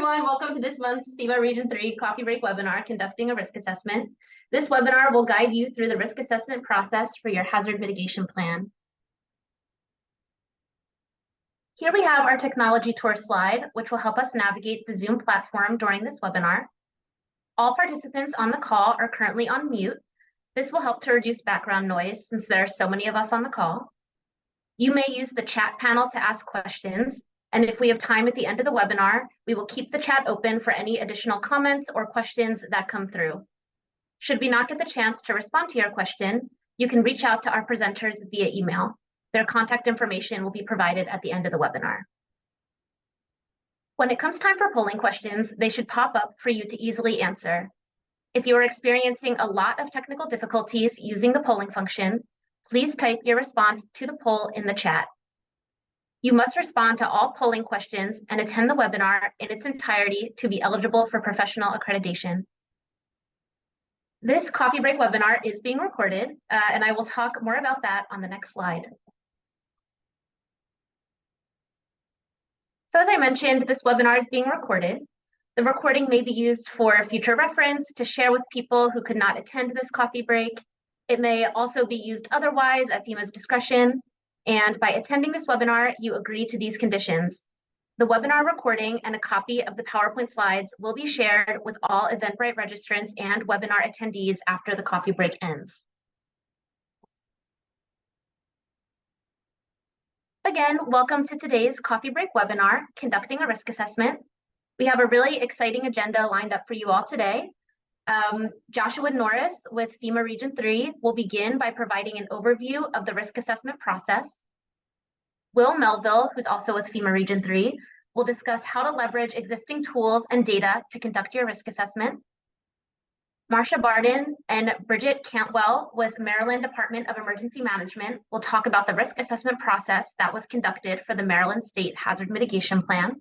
everyone. Welcome to this month's FEMA Region 3 Coffee Break webinar, Conducting a Risk Assessment. This webinar will guide you through the risk assessment process for your hazard mitigation plan. Here we have our technology tour slide, which will help us navigate the Zoom platform during this webinar. All participants on the call are currently on mute. This will help to reduce background noise since there are so many of us on the call. You may use the chat panel to ask questions. And if we have time at the end of the webinar, we will keep the chat open for any additional comments or questions that come through. Should we not get the chance to respond to your question, you can reach out to our presenters via email. Their contact information will be provided at the end of the webinar. When it comes time for polling questions, they should pop up for you to easily answer. If you are experiencing a lot of technical difficulties using the polling function, please type your response to the poll in the chat. You must respond to all polling questions and attend the webinar in its entirety to be eligible for professional accreditation. This coffee break webinar is being recorded, and I will talk more about that on the next slide. So as I mentioned, this webinar is being recorded. The recording may be used for future reference to share with people who could not attend this coffee break. It may also be used otherwise at FEMA's discretion. And by attending this webinar, you agree to these conditions. The webinar recording and a copy of the PowerPoint slides will be shared with all Eventbrite registrants and webinar attendees after the coffee break ends. Again, welcome to today's coffee break webinar, Conducting a Risk Assessment. We have a really exciting agenda lined up for you all today. Joshua Norris with FEMA Region 3 will begin by providing an overview of the risk assessment process. Will Melville, who's also with FEMA Region 3, will discuss how to leverage existing tools and data to conduct your risk assessment. Marcia Barden and Bridget Cantwell with Maryland Department of Emergency Management will talk about the risk assessment process that was conducted for the Maryland State Hazard Mitigation Plan.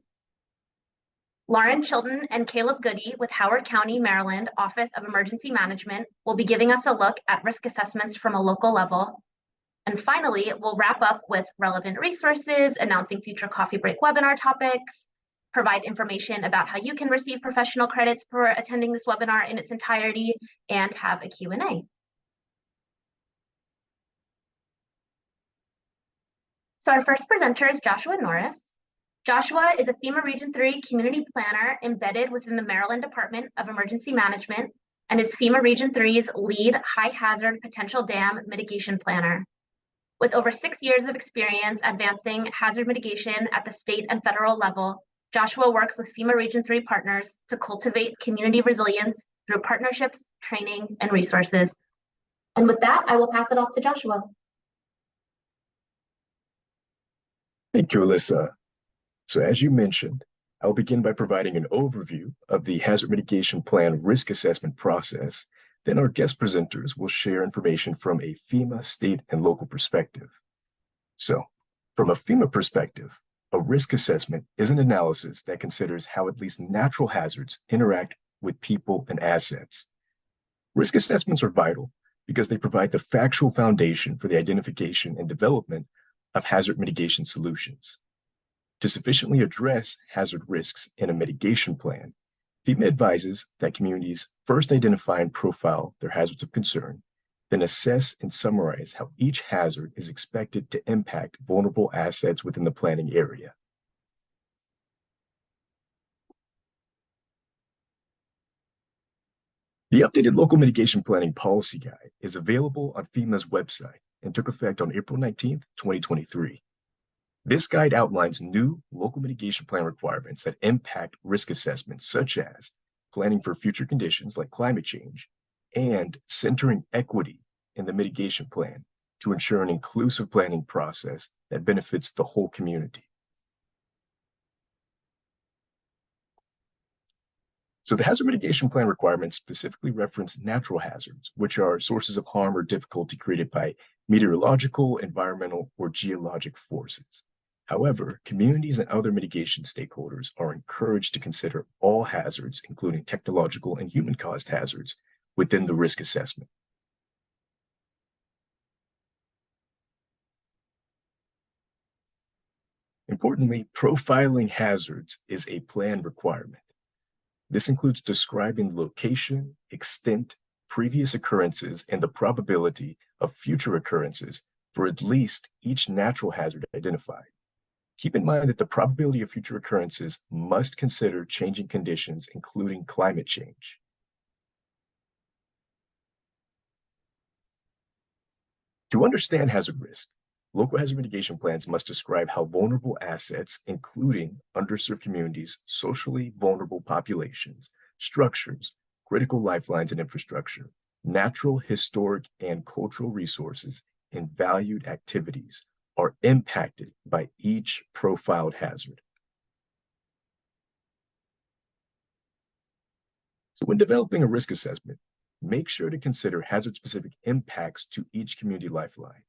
Lauren Chilton and Caleb Goody with Howard County, Maryland Office of Emergency Management will be giving us a look at risk assessments from a local level. And finally, we'll wrap up with relevant resources, announcing future coffee break webinar topics, provide information about how you can receive professional credits for attending this webinar in its entirety, and have a Q&A. So our first presenter is Joshua Norris. Joshua is a FEMA Region 3 community planner embedded within the Maryland Department of Emergency Management and is FEMA Region 3's lead high hazard potential dam mitigation planner. With over 6 years of experience advancing hazard mitigation at the state and federal level, Joshua works with FEMA Region 3 partners to cultivate community resilience through partnerships, training, and resources. And with that, I will pass it off to Joshua. Thank you, Alyssa. So as you mentioned, I'll begin by providing an overview of the Hazard Mitigation Plan risk assessment process. Then our guest presenters will share information from a FEMA state and local perspective. So from a FEMA perspective, a risk assessment is an analysis that considers how at least natural hazards interact with people and assets. Risk assessments are vital because they provide the factual foundation for the identification and development of hazard mitigation solutions. To sufficiently address hazard risks in a mitigation plan, FEMA advises that communities first identify and profile their hazards of concern, then assess and summarize how each hazard is expected to impact vulnerable assets within the planning area. The updated local mitigation planning policy guide is available on FEMA's website and took effect on April 19th, 2023. This guide outlines new local mitigation plan requirements that impact risk assessments, such as planning for future conditions like climate change and centering equity in the mitigation plan to ensure an inclusive planning process that benefits the whole community. So the hazard mitigation plan requirements specifically reference natural hazards, which are sources of harm or difficulty created by meteorological, environmental, or geologic forces. However, communities and other mitigation stakeholders are encouraged to consider all hazards, including technological and human-caused hazards, within the risk assessment. Importantly, profiling hazards is a plan requirement. This includes describing location, extent, previous occurrences, and the probability of future occurrences for at least each natural hazard identified. Keep in mind that the probability of future occurrences must consider changing conditions, including climate change. To understand hazard risk, local hazard mitigation plans must describe how vulnerable assets, including underserved communities, socially vulnerable populations, structures, critical lifelines and infrastructure, natural, historic, and cultural resources, and valued activities are impacted by each profiled hazard. So when developing a risk assessment, make sure to consider hazard-specific impacts to each community lifeline.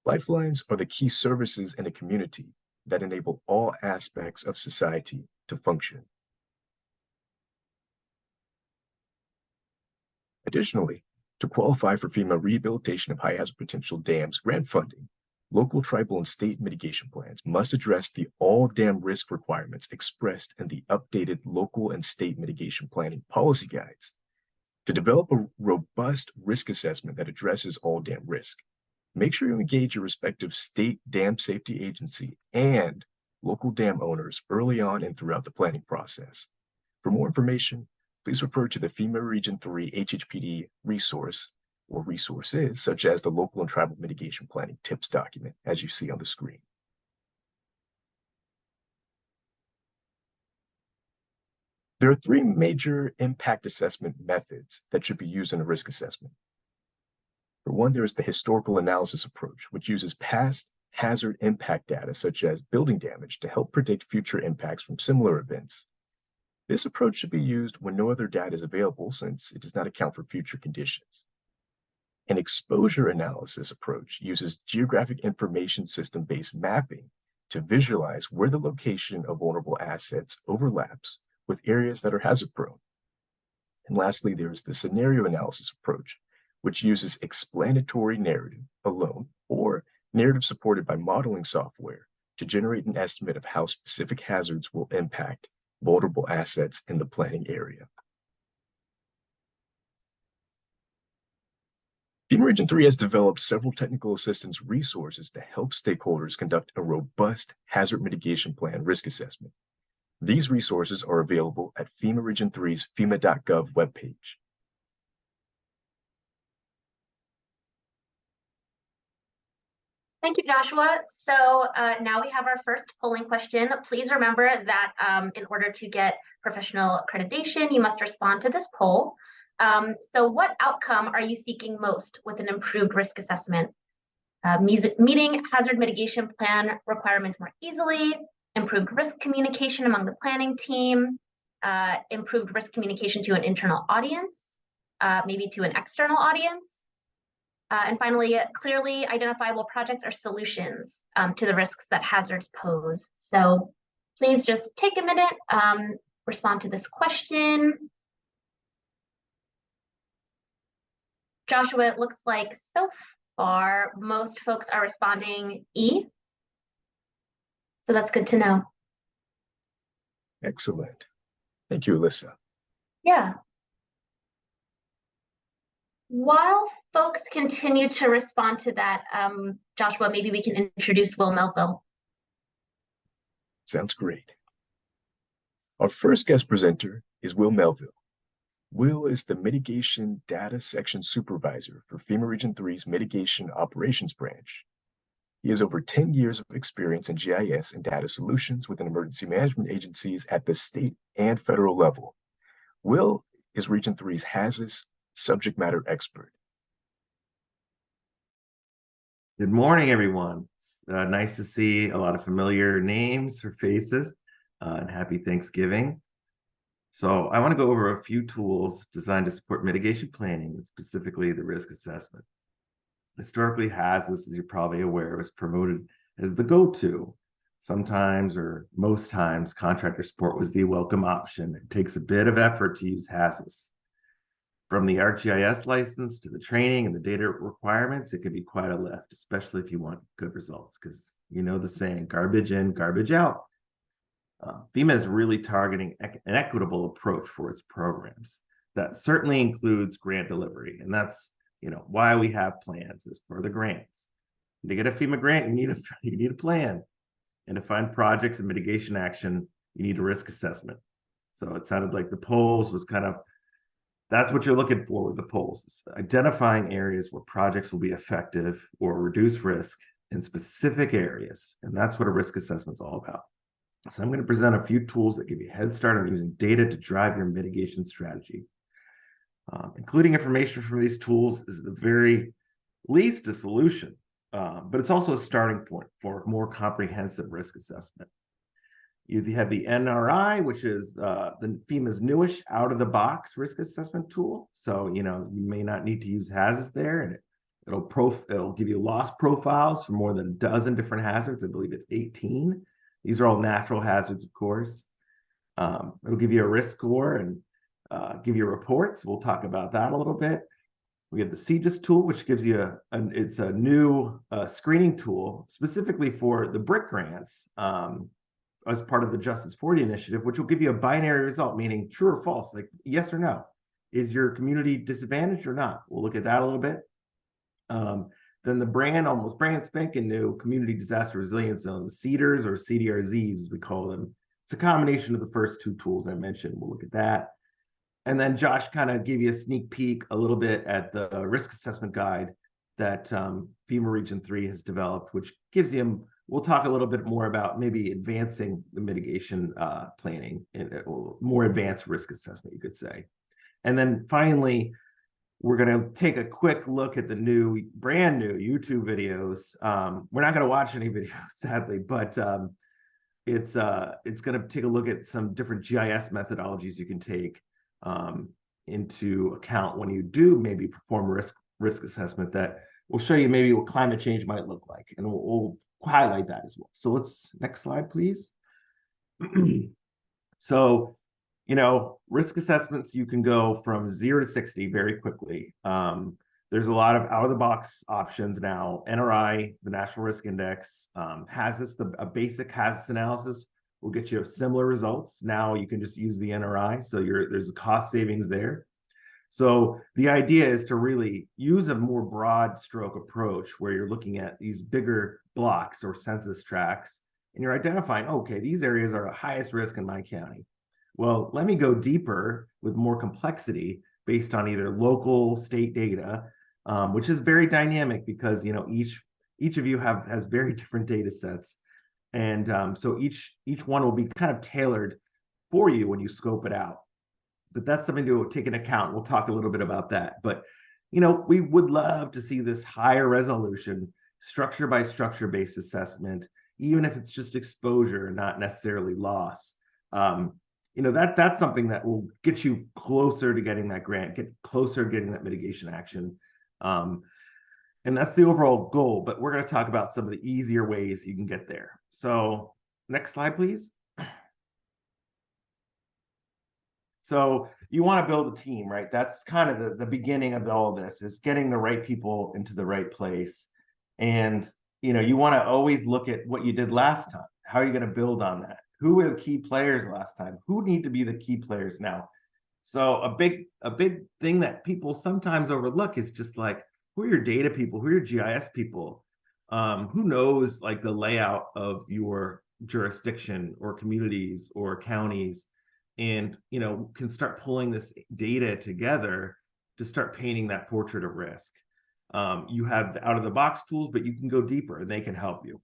Lifelines are the key services in a community that enable all aspects of society to function. Additionally, to qualify for FEMA Rehabilitation of High Hazard Potential Dams grant funding, local, tribal, and state mitigation plans must address the all dam risk requirements expressed in the updated local and state mitigation planning policy guides. To develop a robust risk assessment that addresses all dam risk, make sure you engage your respective state dam safety agency and local dam owners early on and throughout the planning process. For more information, please refer to the FEMA Region 3 HHPD resource or resources, such as the Local and Tribal Mitigation Planning Tips document, as you see on the screen. There are three major impact assessment methods that should be used in a risk assessment. For one, there is the historical analysis approach, which uses past hazard impact data, such as building damage, to help predict future impacts from similar events. This approach should be used when no other data is available, since it does not account for future conditions. An exposure analysis approach uses geographic information system-based mapping to visualize where the location of vulnerable assets overlaps with areas that are hazard-prone. And lastly, there is the scenario analysis approach, which uses explanatory narrative alone or narrative supported by modeling software to generate an estimate of how specific hazards will impact vulnerable assets in the planning area. FEMA Region 3 has developed several technical assistance resources to help stakeholders conduct a robust hazard mitigation plan risk assessment. These resources are available at FEMA Region 3's FEMA.gov webpage. Thank you, Joshua. So now we have our first polling question. Please remember that in order to get professional accreditation, you must respond to this poll. So what outcome are you seeking most with an improved risk assessment? Meeting hazard mitigation plan requirements more easily, improved risk communication among the planning team, improved risk communication to an internal audience, maybe to an external audience, and finally, clearly identifiable projects or solutions to the risks that hazards pose. So please just take a minute, respond to this question. Joshua, it looks like so far, most folks are responding E. So that's good to know. Excellent. Thank you, Alyssa. Yeah. While folks continue to respond to that, Joshua, maybe we can introduce Will Melville. Sounds great. Our first guest presenter is Will Melville. Will is the Mitigation Data Section Supervisor for FEMA Region 3's Mitigation Operations Branch. He has over 10 years of experience in GIS and data solutions within emergency management agencies at the state and federal level. Will is Region 3's HAZUS subject matter expert. Good morning, everyone. It's nice to see a lot of familiar names or faces, and happy Thanksgiving. So I want to go over a few tools designed to support mitigation planning, and specifically the risk assessment. Historically, HAZUS, as you're probably aware, was promoted as the go-to. Sometimes, or most times, contractor support was the welcome option. It takes a bit of effort to use HAZUS. From the ArcGIS license to the training and the data requirements, it can be quite a lift, especially if you want good results, because you know the saying, garbage in, garbage out. FEMA is really targeting an equitable approach for its programs. That certainly includes grant delivery, and that's why we have plans is for the grants. To get a FEMA grant, you need a plan, and to find projects and mitigation action, you need a risk assessment. So it sounded like the polls was that's what you're looking for with the polls, is identifying areas where projects will be effective or reduce risk in specific areas, and that's what a risk assessment is all about. So I'm going to present a few tools that give you a head start on using data to drive your mitigation strategy. Including information from these tools is the very least a solution, but it's also a starting point for a more comprehensive risk assessment. You have the NRI, which is the FEMA's newish out-of-the-box risk assessment tool. So you may not need to use hazards there, and it'll give you loss profiles for more than a dozen different hazards. I believe it's 18. These are all natural hazards, of course. It'll give you a risk score and give you reports. We'll talk about that a little bit. We have the CGIS tool, which gives you it's a new screening tool specifically for the BRIC grants as part of the Justice 40 initiative, which will give you a binary result, meaning true or false, like yes or no. Is your community disadvantaged or not? We'll look at that a little bit. Then the almost brand spanking new Community Disaster Resilience Zone, the CEDARs or CDRZs, as we call them. It's a combination of the first two tools I mentioned. We'll look at that. And then Josh kind of gave you a sneak peek a little bit at the risk assessment guide that FEMA Region 3 has developed, which gives you, we'll talk a little bit more about maybe advancing the mitigation planning and more advanced risk assessment, you could say. And then finally, we're going to take a quick look at the brand new YouTube videos. We're not going to watch any videos, sadly, but it's going to take a look at some different GIS methodologies you can take into account when you do maybe perform risk assessment that will show you maybe what climate change might look like, and we'll highlight that as well. So next slide, please. So, risk assessments, you can go from 0 to 60 very quickly. There's a lot of out-of-the-box options now. NRI, the National Risk Index, a basic hazards analysis will get you similar results. Now you can just use the NRI, so there's a cost savings there. So the idea is to really use a more broad stroke approach where you're looking at these bigger blocks or census tracts, and you're identifying, okay, these areas are the highest risk in my county. Well, let me go deeper with more complexity based on either local, state data, which is very dynamic because each of you has very different data sets. And so each one will be kind of tailored for you when you scope it out. But that's something to take into account. We'll talk a little bit about that. But, we would love to see this higher resolution, structure by structure based assessment, even if it's just exposure, not necessarily loss. That's something that will get you closer to getting that grant, get closer to getting that mitigation action. And that's the overall goal, but we're going to talk about some of the easier ways you can get there. So next slide, please. So you want to build a team, right? That's kind of the beginning of all of this, is getting the right people into the right place. And, you want to always look at what you did last time. How are you going to build on that? Who were the key players last time? Who need to be the key players now? So a big thing that people sometimes overlook is just like, who are your data people? Who are your GIS people? Who knows like the layout of your jurisdiction or communities or counties, and can start pulling this data together to start painting that portrait of risk. You have the out-of-the-box tools, but you can go deeper and they can help you.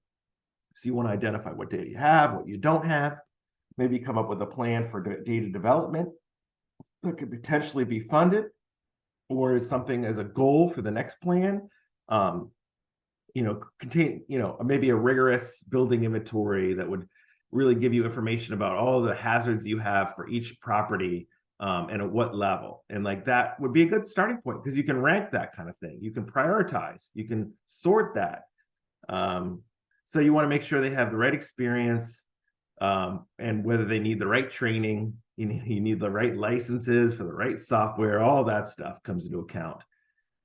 So you want to identify what data you have, what you don't have, maybe come up with a plan for data development that could potentially be funded, or is something as a goal for the next plan. Contain, maybe a rigorous building inventory that would really give you information about all the hazards you have for each property, and at what level. And like that would be a good starting point because you can rank that kind of thing. You can prioritize, you can sort that. So you want to make sure they have the right experience, and whether they need the right training, you need the right licenses for the right software, all that stuff comes into account.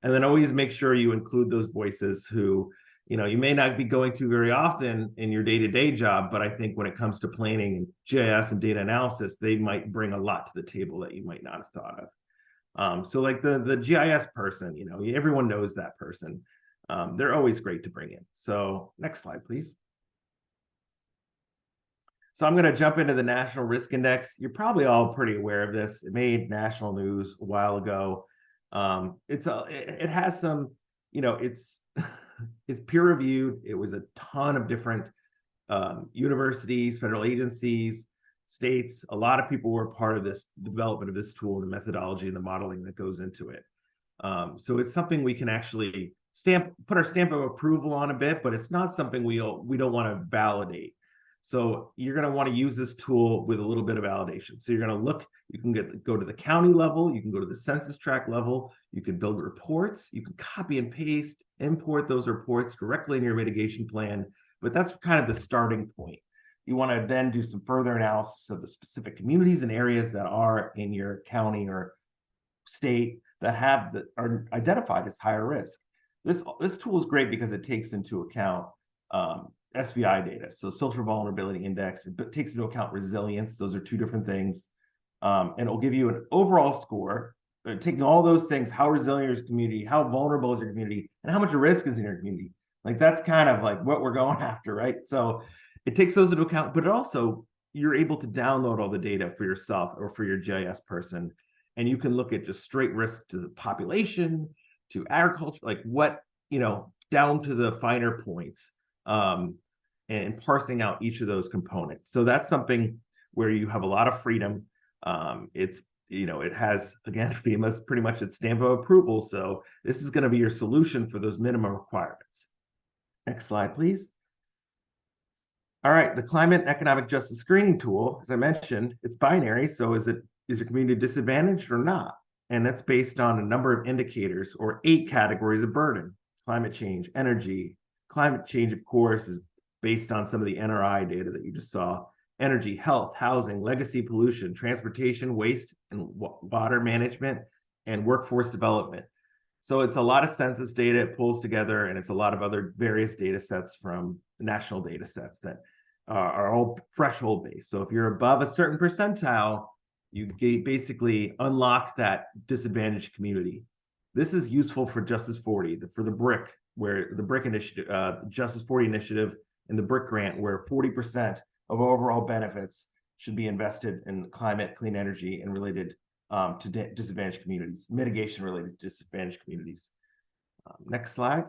And then always make sure you include those voices who, you may not be going to very often in your day-to-day job, but I think when it comes to planning and GIS and data analysis, they might bring a lot to the table that you might not have thought of. So like the GIS person, everyone knows that person. They're always great to bring in. So next slide, please. So I'm going to jump into the National Risk Index. You're probably all pretty aware of this. It made national news a while ago. It has some, it's peer reviewed. It was a ton of different universities, federal agencies, states. A lot of people were part of this development of this tool, the methodology and the modeling that goes into it. So it's something we can actually put our stamp of approval on a bit, but it's not something we don't want to validate. So you're going to want to use this tool with a little bit of validation. So you're going to look, you can go to the county level, you can go to the census tract level, you can build reports, you can copy and paste, import those reports directly in your mitigation plan, but that's kind of the starting point. You want to then do some further analysis of the specific communities and areas that are in your county or state that are identified as higher risk. This tool is great because it takes into account SVI data, so social vulnerability index. It takes into account resilience. Those are two different things. And it'll give you an overall score, taking all those things: how resilient is your community, how vulnerable is your community, and how much risk is in your community. Like that's kind of like what we're going after, right? So it takes those into account, but it also, you're able to download all the data for yourself or for your GIS person, and you can look at just straight risk to the population, to agriculture, like what, down to the finer points. And parsing out each of those components. So that's something where you have a lot of freedom. It has, again, FEMA's pretty much its stamp of approval. So this is going to be your solution for those minimum requirements. Next slide, please. All right, the climate and economic justice screening tool, as I mentioned, it's binary. So is your community disadvantaged or not? And that's based on a number of indicators or 8 categories of burden: climate change, energy. Climate change, of course, is based on some of the NRI data that you just saw: energy, health, housing, legacy pollution, transportation, waste and water management, and workforce development. So it's a lot of census data it pulls together, and it's a lot of other various data sets from national data sets that are all threshold based. So if you're above a certain percentile, you basically unlock that disadvantaged community. This is useful for Justice 40, for the BRIC, where the BRIC initiative, Justice 40 initiative and the BRIC grant, where 40% of overall benefits should be invested in climate, clean energy, and related to disadvantaged communities, mitigation related to disadvantaged communities. Next slide.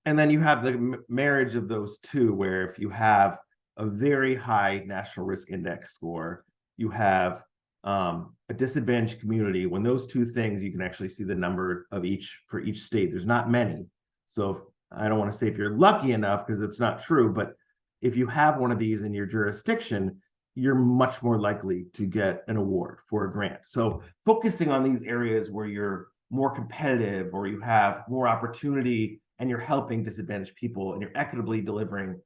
And then you have the marriage of those two, where if you have a very high national risk index score, you have a disadvantaged community. When those two things, you can actually see the number of for each state. There's not many. So I don't want to say if you're lucky enough, because it's not true, but if you have one of these in your jurisdiction, you're much more likely to get an award for a grant. So focusing on these areas where you're more competitive or you have more opportunity and you're helping disadvantaged people and you're equitably delivering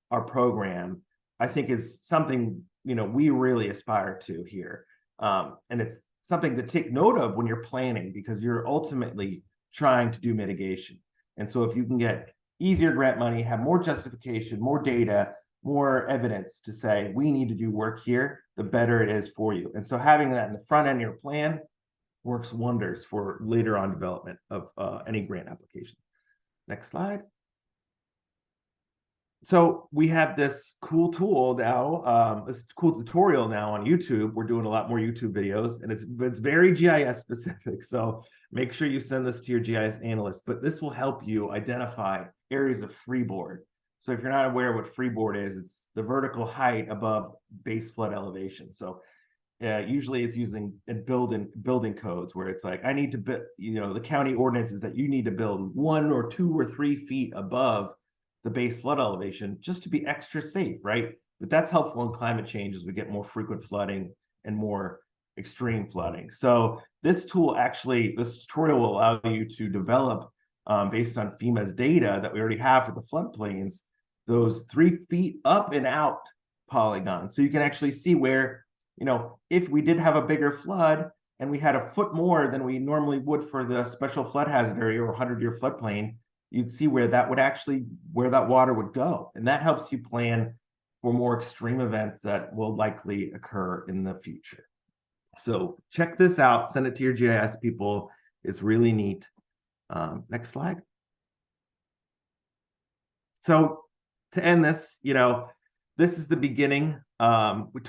our program, I think is something, we really aspire to here. And it's something to take note of when you're planning, because you're ultimately trying to do mitigation. And so if you can get easier grant money, have more justification, more data, more evidence to say we need to do work here, the better it is for you. And so having that in the front end of your plan works wonders for later on development of any grant application. Next slide. So we have this cool tool now, this cool tutorial now on YouTube. We're doing a lot more YouTube videos, and it's very GIS specific. So make sure you send this to your GIS analyst, but this will help you identify areas of freeboard. So if you're not aware of what freeboard is, it's the vertical height above base flood elevation. So usually it's using building codes where it's like, I need to build, the county ordinance is that you need to build 1 or 2 or 3 feet above the base flood elevation just to be extra safe, right? But that's helpful in climate change as we get more frequent flooding and more extreme flooding. So this tutorial will allow you to develop, based on FEMA's data that we already have for the floodplains, those 3 feet up and out polygons. So you can actually see where, if we did have a bigger flood and we had a foot more than we normally would for the special flood hazard area or 100-year floodplain, you'd see where that water would go. And that helps you plan for more extreme events that will likely occur in the future. So check this out, send it to your GIS people. It's really neat. Next slide. So to end this, this is the beginning. We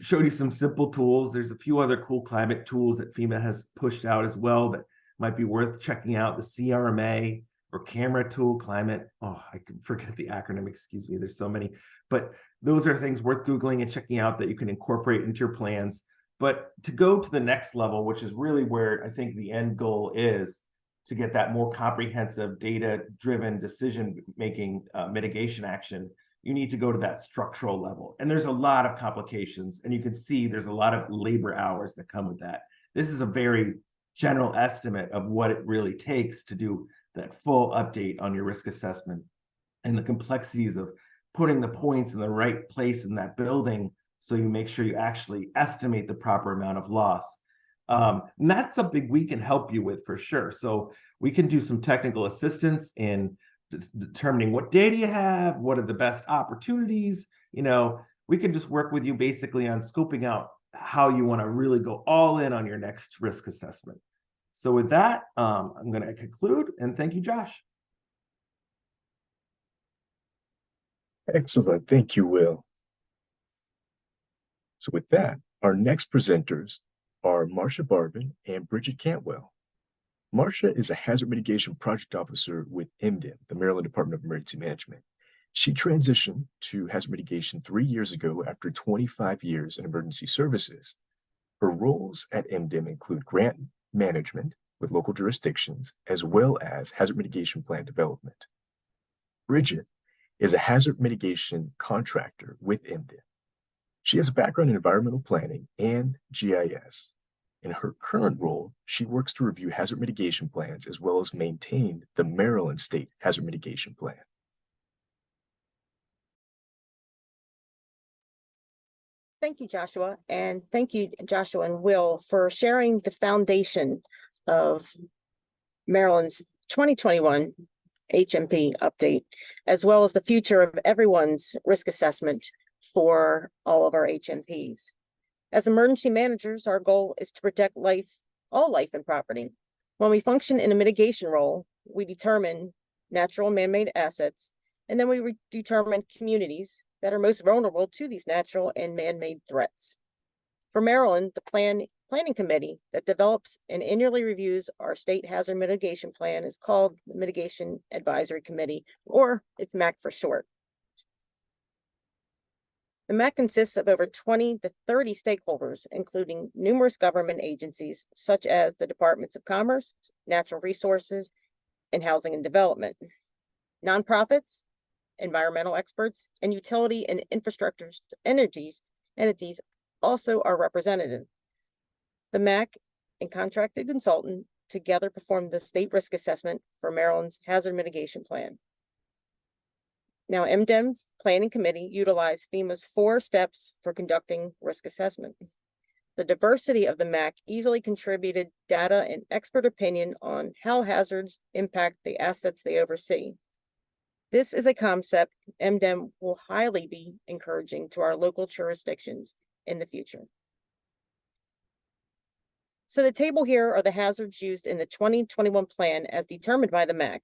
showed you some simple tools. There's a few other cool climate tools that FEMA has pushed out as well that might be worth checking out. The CRMA or camera tool climate. Oh, I can forget the acronym, excuse me. There's so many, but those are things worth Googling and checking out that you can incorporate into your plans. But to go to the next level, which is really where I think the end goal is, to get that more comprehensive data-driven decision-making mitigation action, you need to go to that structural level. And there's a lot of complications, and you can see there's a lot of labor hours that come with that. This is a very general estimate of what it really takes to do that full update on your risk assessment and the complexities of putting the points in the right place in that building so you make sure you actually estimate the proper amount of loss. And that's something we can help you with for sure. So we can do some technical assistance in determining what data you have, what are the best opportunities. We can just work with you basically on scoping out how you want to really go all in on your next risk assessment. So with that, I'm going to conclude and thank you, Josh. Excellent. Thank you, Will. So with that, our next presenters are Marcia Barvin and Bridget Cantwell. Marcia is a hazard mitigation project officer with MDIM, the Maryland Department of Emergency Management. She transitioned to hazard mitigation 3 years ago after 25 years in emergency services. Her roles at MDIM include grant management with local jurisdictions, as well as hazard mitigation plan development. Bridget is a hazard mitigation contractor with MDIM. She has a background in environmental planning and GIS. In her current role, she works to review hazard mitigation plans as well as maintain the Maryland State Hazard Mitigation Plan. Thank you, Joshua, and thank you, Joshua and Will, for sharing the foundation of Maryland's 2021 HMP update, as well as the future of everyone's risk assessment for all of our HMPs. As emergency managers, our goal is to protect life, all life and property. When we function in a mitigation role, we determine natural and man-made assets, and then we determine communities that are most vulnerable to these natural and man-made threats. For Maryland, the planning committee that develops and annually reviews our state hazard mitigation plan is called the Mitigation Advisory Committee, or it's MAC for short. The MAC consists of over 20 to 30 stakeholders, including numerous government agencies, such as the Departments of Commerce, Natural Resources, and Housing and Development. Nonprofits, environmental experts, and utility and infrastructure entities also are represented. The MAC and contracted consultant together perform the state risk assessment for Maryland's hazard mitigation plan. Now, MDIM's planning committee utilized FEMA's 4 steps for conducting risk assessment. The diversity of the MAC easily contributed data and expert opinion on how hazards impact the assets they oversee. This is a concept MDIM will highly be encouraging to our local jurisdictions in the future. So the table here are the hazards used in the 2021 plan as determined by the MAC.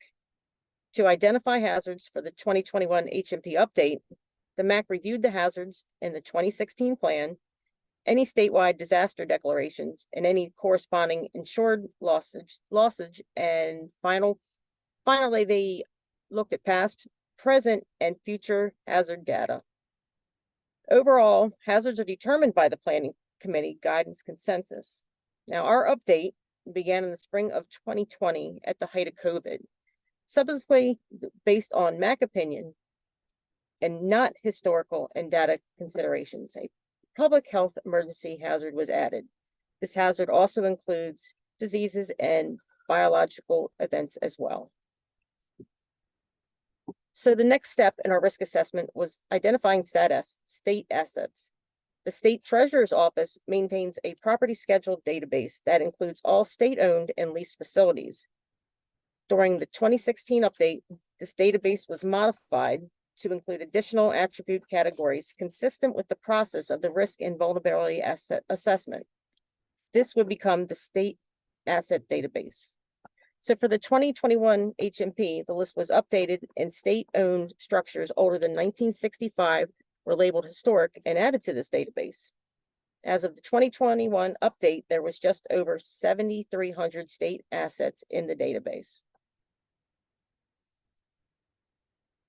To identify hazards for the 2021 HMP update, the MAC reviewed the hazards in the 2016 plan, any statewide disaster declarations, and any corresponding insured lossage, and finally, they looked at past, present, and future hazard data. Overall, hazards are determined by the planning committee guidance consensus. Now, our update began in the spring of 2020 at the height of COVID. Subsequently, based on MAC opinion and not historical and data considerations, a public health emergency hazard was added. This hazard also includes diseases and biological events as well. So the next step in our risk assessment was identifying state assets. The State Treasurer's Office maintains a property schedule database that includes all state-owned and leased facilities. During the 2016 update, this database was modified to include additional attribute categories consistent with the process of the risk and vulnerability asset assessment. This would become the state asset database. So for the 2021 HMP, the list was updated and state-owned structures older than 1965 were labeled historic and added to this database. As of the 2021 update, there was just over 7,300 state assets in the database.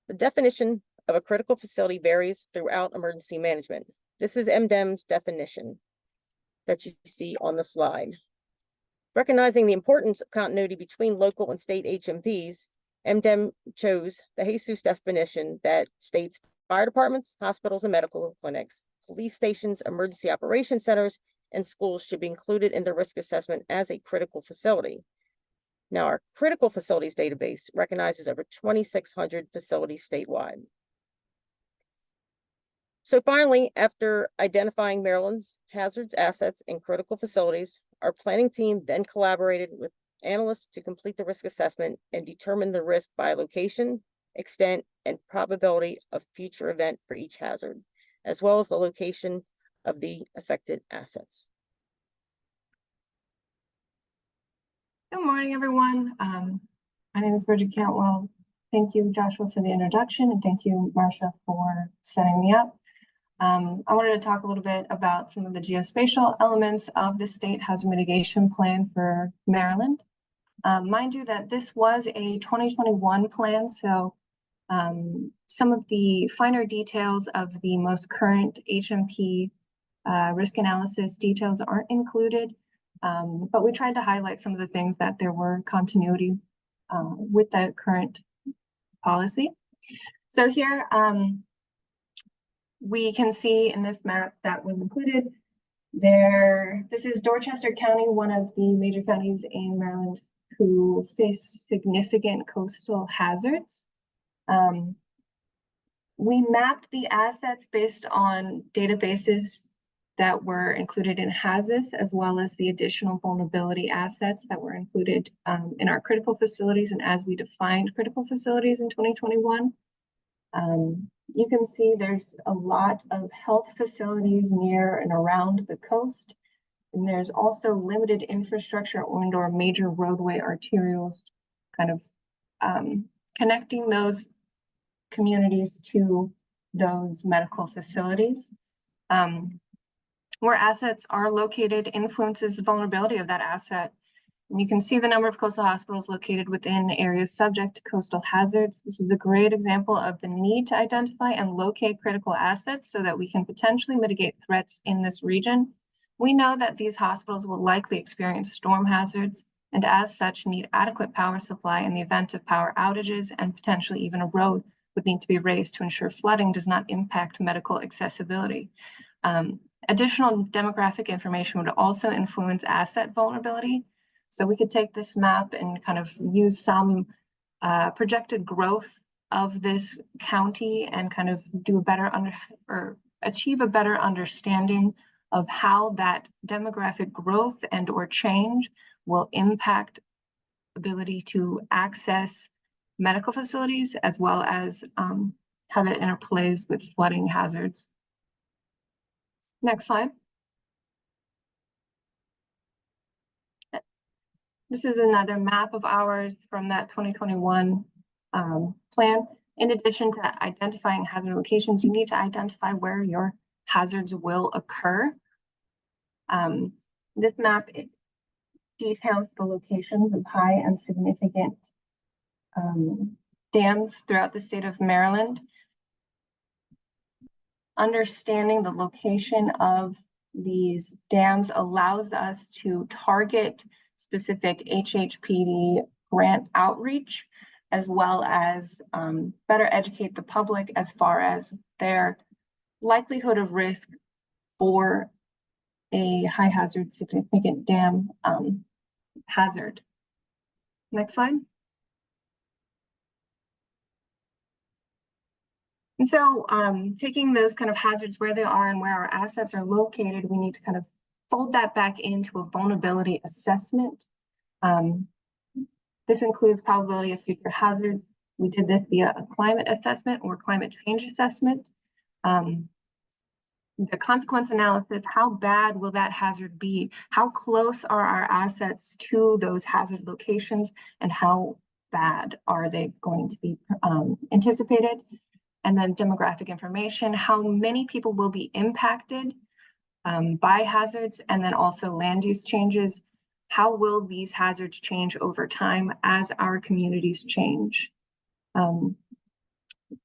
The definition of a critical facility varies throughout emergency management. This is MDEM's definition that you see on the slide. Recognizing the importance of continuity between local and state HMPs, MDEM chose the Jesus definition that states fire departments, hospitals and medical clinics, police stations, emergency operation centers, and schools should be included in the risk assessment as a critical facility. Now, our critical facilities database recognizes over 2,600 facilities statewide. So finally, after identifying Maryland's hazards, assets, and critical facilities, our planning team then collaborated with analysts to complete the risk assessment and determine the risk by location, extent, and probability of future event for each hazard, as well as the location of the affected assets. Good morning, everyone. My name is Bridget Cantwell. Thank you, Joshua, for the introduction, and thank you, Marcia, for setting me up. I wanted to talk a little bit about some of the geospatial elements of the state hazard mitigation plan for Maryland. Mind you that this was a 2021 plan, so some of the finer details of the most current HMP risk analysis details aren't included, but we tried to highlight some of the things that there were continuity with the current policy. So here, we can see in this map that was included there. This is Dorchester County, one of the major counties in Maryland who face significant coastal hazards. We mapped the assets based on databases that were included in HAZIS, as well as the additional vulnerability assets that were included in our critical facilities and as we defined critical facilities in 2021. You can see there's a lot of health facilities near and around the coast, and there's also limited infrastructure or major roadway arterials kind of connecting those communities to those medical facilities. Where assets are located influences the vulnerability of that asset. And you can see the number of coastal hospitals located within areas subject to coastal hazards. This is a great example of the need to identify and locate critical assets so that we can potentially mitigate threats in this region. We know that these hospitals will likely experience storm hazards and as such need adequate power supply in the event of power outages, and potentially even a road would need to be raised to ensure flooding does not impact medical accessibility. Additional demographic information would also influence asset vulnerability. So we could take this map and kind of use some projected growth of this county and kind of do a better achieve a better understanding of how that demographic growth and or change will impact ability to access medical facilities, as well as how that interplays with flooding hazards. Next slide. This is another map of ours from that 2021 plan. In addition to identifying hazard locations, you need to identify where your hazards will occur. This map details the locations of high and significant dams throughout the state of Maryland. Understanding the location of these dams allows us to target specific HHPD grant outreach, as well as better educate the public as far as their likelihood of risk for a high hazard significant dam hazard. Next slide. And so taking those kind of hazards where they are and where our assets are located, we need to kind of fold that back into a vulnerability assessment. This includes probability of future hazards. We did this via a climate assessment or climate change assessment. The consequence analysis, how bad will that hazard be? How close are our assets to those hazard locations, and how bad are they going to be anticipated? And then demographic information, how many people will be impacted by hazards, and then also land use changes. How will these hazards change over time as our communities change?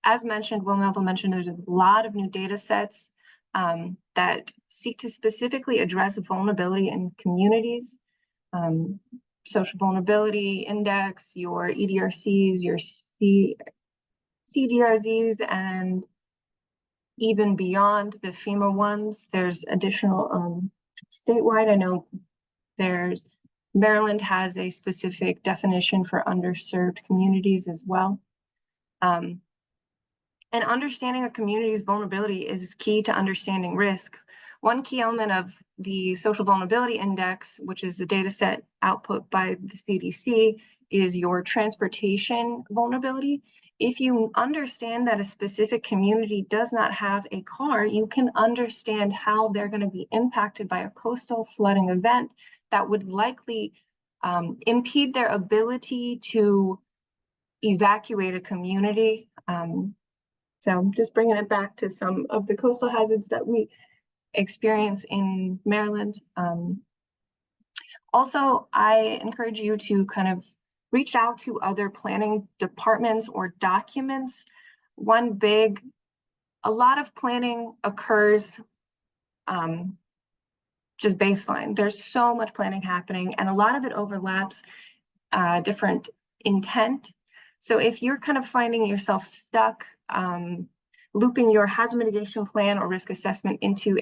As mentioned, Will Melville mentioned, there's a lot of new data sets that seek to specifically address vulnerability in communities. Social vulnerability index, your EDRCs, your CDRZs, and even beyond the FEMA ones. There's additional statewide. I know Maryland has a specific definition for underserved communities as well. And understanding a community's vulnerability is key to understanding risk. One key element of the Social Vulnerability Index, which is the data set output by the CDC, is your transportation vulnerability. If you understand that a specific community does not have a car, you can understand how they're going to be impacted by a coastal flooding event that would likely impede their ability to evacuate a community. So just bringing it back to some of the coastal hazards that we experience in Maryland. Also, I encourage you to kind of reach out to other planning departments or documents. A lot of planning occurs just baseline. There's so much planning happening, and a lot of it overlaps different intent. So if you're kind of finding yourself stuck, looping your hazard mitigation plan or risk assessment into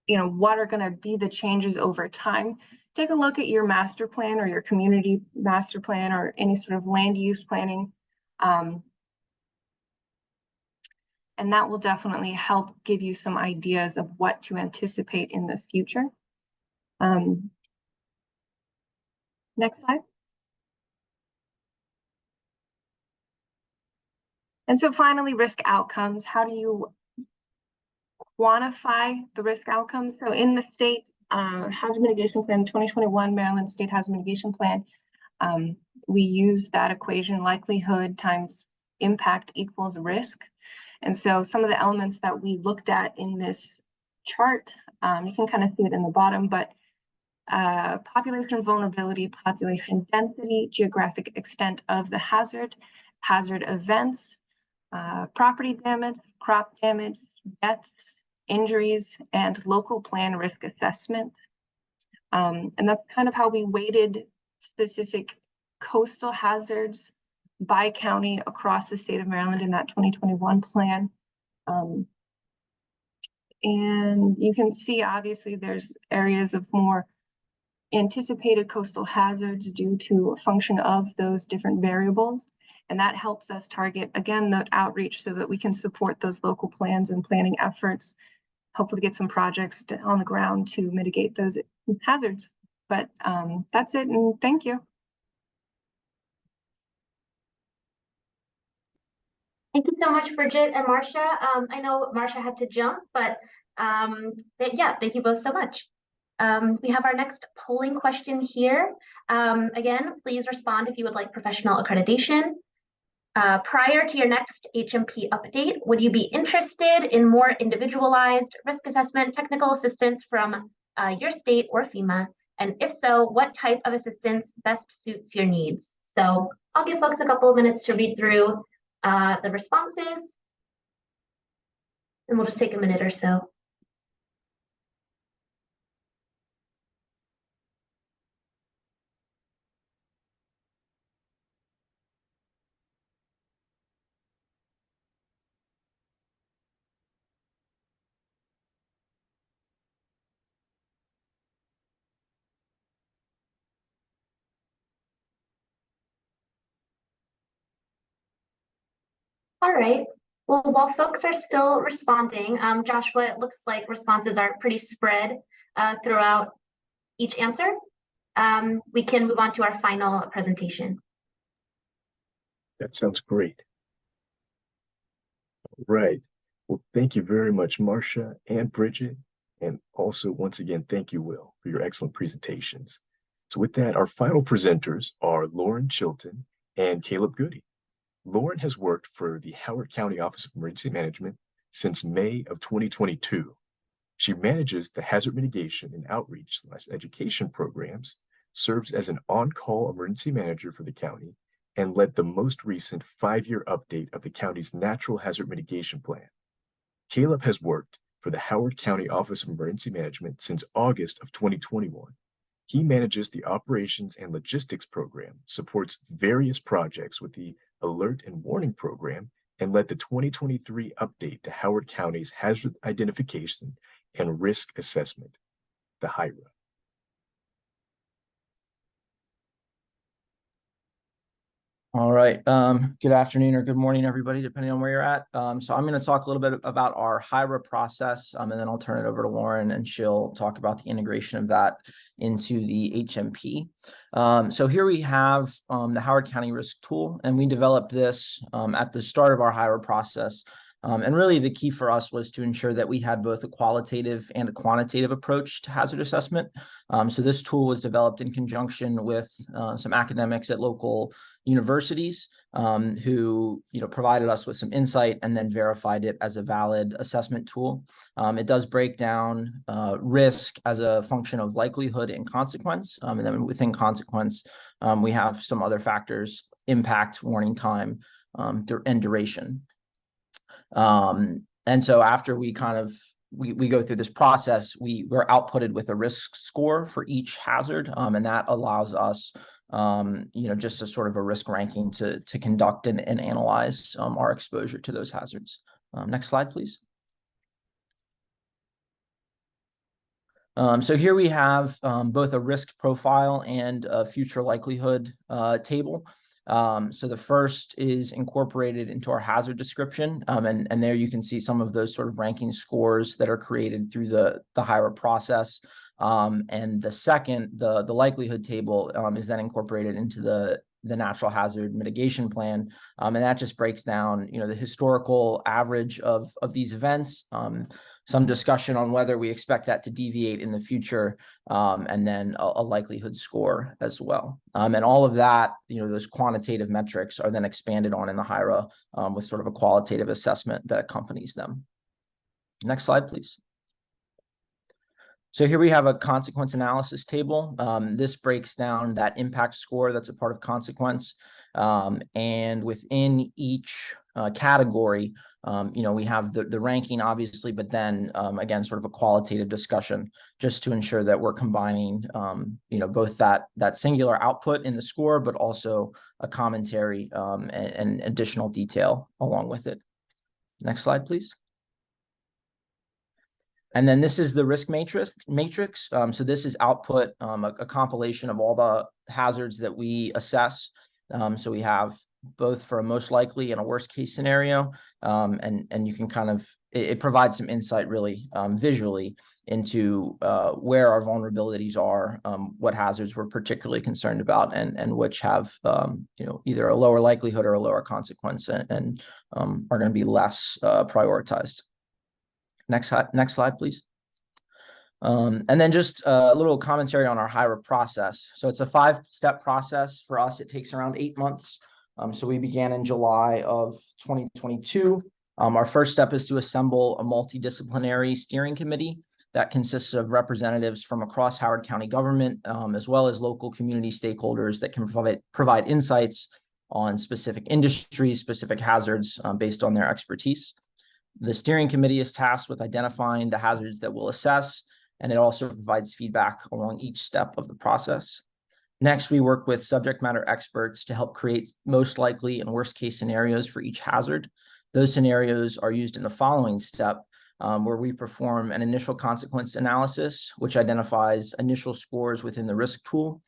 what are going to be the changes over time, take a look at your master plan or your community master plan or any sort of land use planning. And that will definitely help give you some ideas of what to anticipate in the future. Next slide. And so finally, risk outcomes. How do you quantify the risk outcomes? So in the state hazard mitigation plan, 2021 Maryland State Hazard Mitigation Plan, we use that equation, likelihood times impact equals risk. And so some of the elements that we looked at in this chart, you can kind of see it in the bottom, but population vulnerability, population density, geographic extent of the hazard, hazard events, property damage, crop damage, deaths, injuries, and local plan risk assessment. And that's kind of how we weighted specific coastal hazards by county across the state of Maryland in that 2021 plan. And you can see, obviously, there's areas of more anticipated coastal hazards due to a function of those different variables. And that helps us target, again, the outreach so that we can support those local plans and planning efforts, hopefully get some projects on the ground to mitigate those hazards. But that's it, and thank you. Thank you so much, Bridget and Marcia. I know Marcia had to jump, but yeah, thank you both so much. We have our next polling question here. Again, please respond if you would like professional accreditation. Prior to your next HMP update, would you be interested in more individualized risk assessment technical assistance from your state or FEMA? And if so, what type of assistance best suits your needs? So I'll give folks a couple of minutes to read through the responses, and we'll just take a minute or so. All right. Well, while folks are still responding, Joshua, it looks like responses are pretty spread throughout each answer. we can move on to our final presentation. That sounds great. Right. Well, thank you very much, Marcia and Bridget. And also, once again, thank you, Will, for your excellent presentations. So with that, our final presenters are Lauren Chilton and Caleb Goody. Lauren has worked for the Howard County Office of Emergency Management since May of 2022. She manages the hazard mitigation and outreach / education programs, serves as an on-call emergency manager for the county, and led the most recent 5-year update of the county's natural hazard mitigation plan. Caleb has worked for the Howard County Office of Emergency Management since August of 2021. He manages the operations and logistics program, supports various projects with the alert and warning program, and led the 2023 update to Howard County's hazard identification and risk assessment, the HIRA. All right. Good afternoon or good morning, everybody, depending on where you're at. So I'm going to talk a little bit about our HIRA process, and then I'll turn it over to Lauren, and she'll talk about the integration of that into the HMP. So here we have the Howard County Risk Tool, and we developed this at the start of our HIRA process. And really the key for us was to ensure that we had both a qualitative and a quantitative approach to hazard assessment. So this tool was developed in conjunction with some academics at local universities who provided us with some insight and then verified it as a valid assessment tool. It does break down risk as a function of likelihood and consequence. And then within consequence, we have some other factors: impact, warning time, and duration. And so after we we go through this process, we're outputted with a risk score for each hazard, and that allows us just a sort of a risk ranking to conduct and analyze our exposure to those hazards. Next slide, please. So here we have both a risk profile and a future likelihood table. So the first is incorporated into our hazard description, and there you can see some of those sort of ranking scores that are created through the HIRA process. And the second, the likelihood table, is then incorporated into the natural hazard mitigation plan, and that just breaks down the historical average of these events, some discussion on whether we expect that to deviate in the future, and then a likelihood score as well. And all of that, those quantitative metrics are then expanded on in the HIRA with sort of a qualitative assessment that accompanies them. Next slide, please. So here we have a consequence analysis table. This breaks down that impact score that's a part of consequence. And within each category, we have the ranking, obviously, but then, again, sort of a qualitative discussion just to ensure that we're combining, both that singular output in the score, but also a commentary and additional detail along with it. Next slide, please. And then this is the risk matrix. So this is output, a compilation of all the hazards that we assess. So we have both for a most likely and a worst case scenario. And you can it provides some insight really visually into where our vulnerabilities are, what hazards we're particularly concerned about, and which have either a lower likelihood or a lower consequence and are going to be less prioritized. Next slide, please. And then just a little commentary on our HIRA process. So it's a 5-step process. For us, it takes around 8 months. So we began in July of 2022. Our first step is to assemble a multidisciplinary steering committee that consists of representatives from across Howard County government, as well as local community stakeholders that can provide insights on specific industries, specific hazards based on their expertise. The steering committee is tasked with identifying the hazards that we'll assess, and it also provides feedback along each step of the process. Next, we work with subject matter experts to help create most likely and worst case scenarios for each hazard. Those scenarios are used in the following step, where we perform an initial consequence analysis, which identifies initial scores within the risk tool.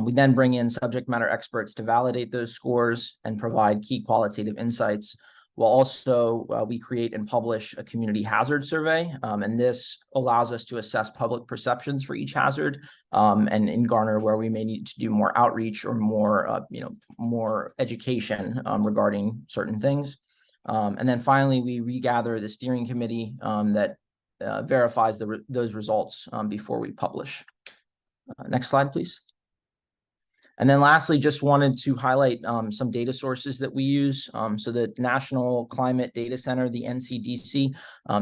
We then bring in subject matter experts to validate those scores and provide key qualitative insights. We'll also, we create and publish a community hazard survey, and this allows us to assess public perceptions for each hazard, and garner where we may need to do more outreach or more, more education regarding certain things. And then finally, we regather the steering committee that verifies those results before we publish. Next slide, please. And then lastly, just wanted to highlight some data sources that we use. So the National Climate Data Center, the NCDC,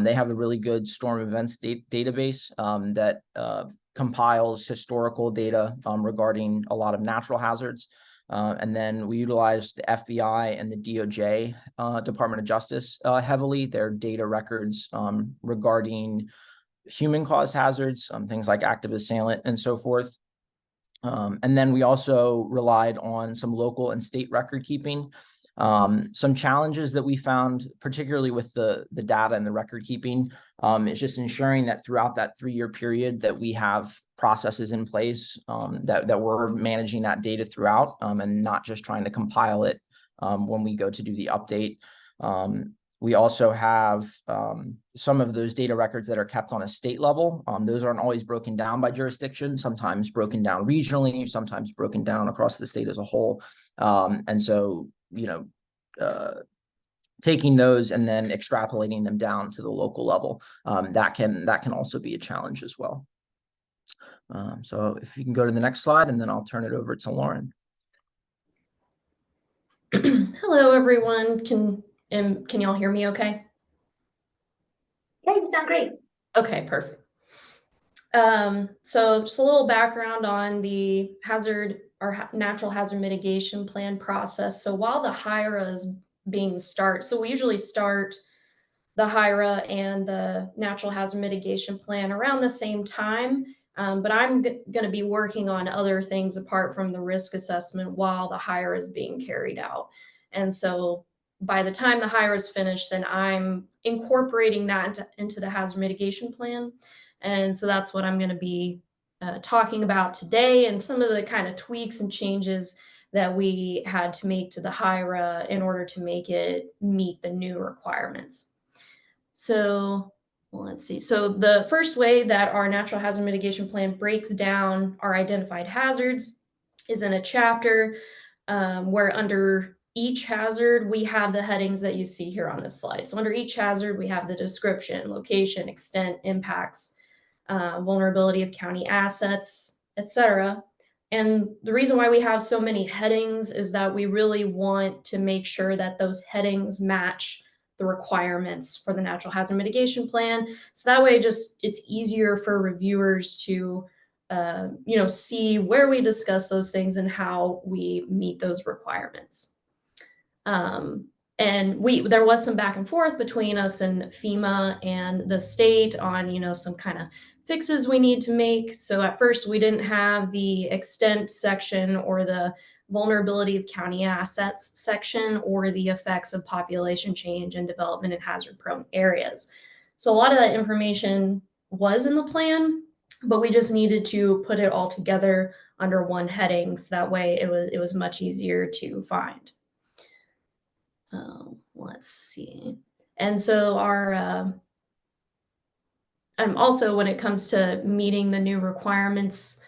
they have a really good storm events database that compiles historical data regarding a lot of natural hazards. And then we utilize the FBI and the DOJ, Department of Justice, heavily, their data records regarding human-caused hazards, things like active assailant and so forth. And then we also relied on some local and state record keeping. Some challenges that we found, particularly with the data and the record keeping, is just ensuring that throughout that 3-year period that we have processes in place that we're managing that data throughout, and not just trying to compile it when we go to do the update. We also have some of those data records that are kept on a state level. Those aren't always broken down by jurisdiction, sometimes broken down regionally, sometimes broken down across the state as a whole. And so, taking those and then extrapolating them down to the local level, that can also be a challenge as well. So if you can go to the next slide, and then I'll turn it over to Lauren. Hello, everyone. Can y'all hear me okay? Yeah, you sound great. Okay, perfect. So just a little background on the hazard or natural hazard mitigation plan process. So while the HIRA is being so we usually start the HIRA and the natural hazard mitigation plan around the same time, but I'm going to be working on other things apart from the risk assessment while the HIRA is being carried out. And so by the time the HIRA is finished, then I'm incorporating that into the hazard mitigation plan. And so that's what I'm going to be talking about today, and some of the kind of tweaks and changes that we had to make to the HIRA in order to make it meet the new requirements. So let's see. So the first way that our natural hazard mitigation plan breaks down our identified hazards is in a chapter where under each hazard, we have the headings that you see here on this slide. So under each hazard, we have the description, location, extent, impacts, vulnerability of county assets, etc. And the reason why we have so many headings is that we really want to make sure that those headings match the requirements for the natural hazard mitigation plan. So that way it's easier for reviewers to see where we discuss those things and how we meet those requirements. And there was some back and forth between us and FEMA and the state on, some kind of fixes we need to make. So at first we didn't have the extent section or the vulnerability of county assets section or the effects of population change and development in hazard prone areas. So a lot of that information was in the plan, but we just needed to put it all together under one heading. So that way it was much easier to find. Let's see. And so also when it comes to meeting the new requirements,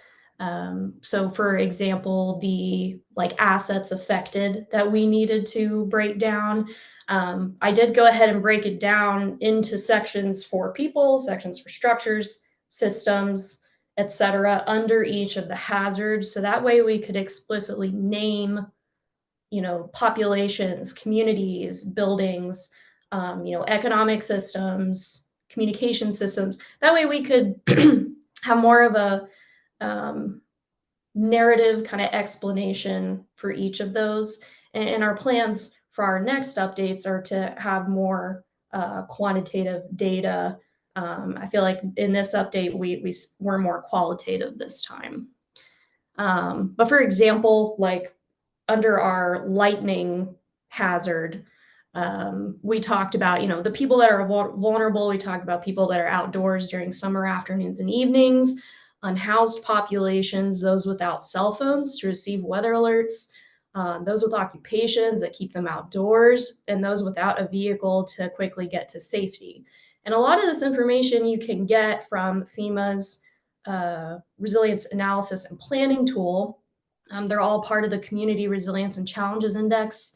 so for example, the assets affected that we needed to break down, I did go ahead and break it down into sections for people, sections for structures, systems, etc. under each of the hazards. So that way we could explicitly name populations, communities, buildings, economic systems, communication systems. That way we could have more of a narrative kind of explanation for each of those. And our plans for our next updates are to have more quantitative data. I feel like in this update, we're more qualitative this time. But for example, under our lightning hazard, we talked about, the people that are vulnerable. We talked about people that are outdoors during summer afternoons and evenings, unhoused populations, those without cell phones to receive weather alerts, those with occupations that keep them outdoors, and those without a vehicle to quickly get to safety. And a lot of this information you can get from FEMA's Resilience Analysis and Planning tool. They're all part of the Community Resilience and Challenges Index.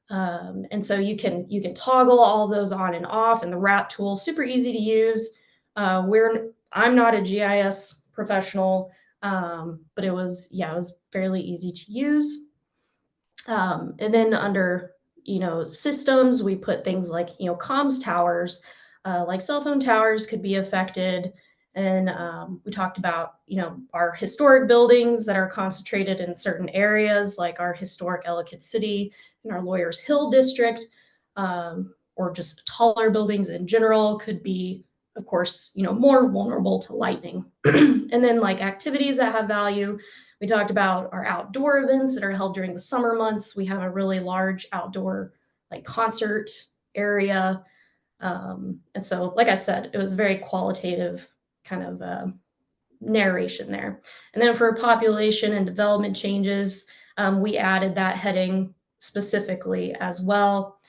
And so you can toggle all of those on and off, and the RAP tool, super easy to use. I'm not a GIS professional, but it was fairly easy to use. And then under, systems, we put things like, comms towers, like cell phone towers could be affected. And we talked about, our historic buildings that are concentrated in certain areas, like our historic Ellicott City and our Lawyers Hill district, or just taller buildings in general could be, of course, more vulnerable to lightning. And then like activities that have value. We talked about our outdoor events that are held during the summer months. We have a really large outdoor like concert area. And so, like I said, it was very qualitative kind of narration there. And then for population and development changes, we added that heading specifically as well,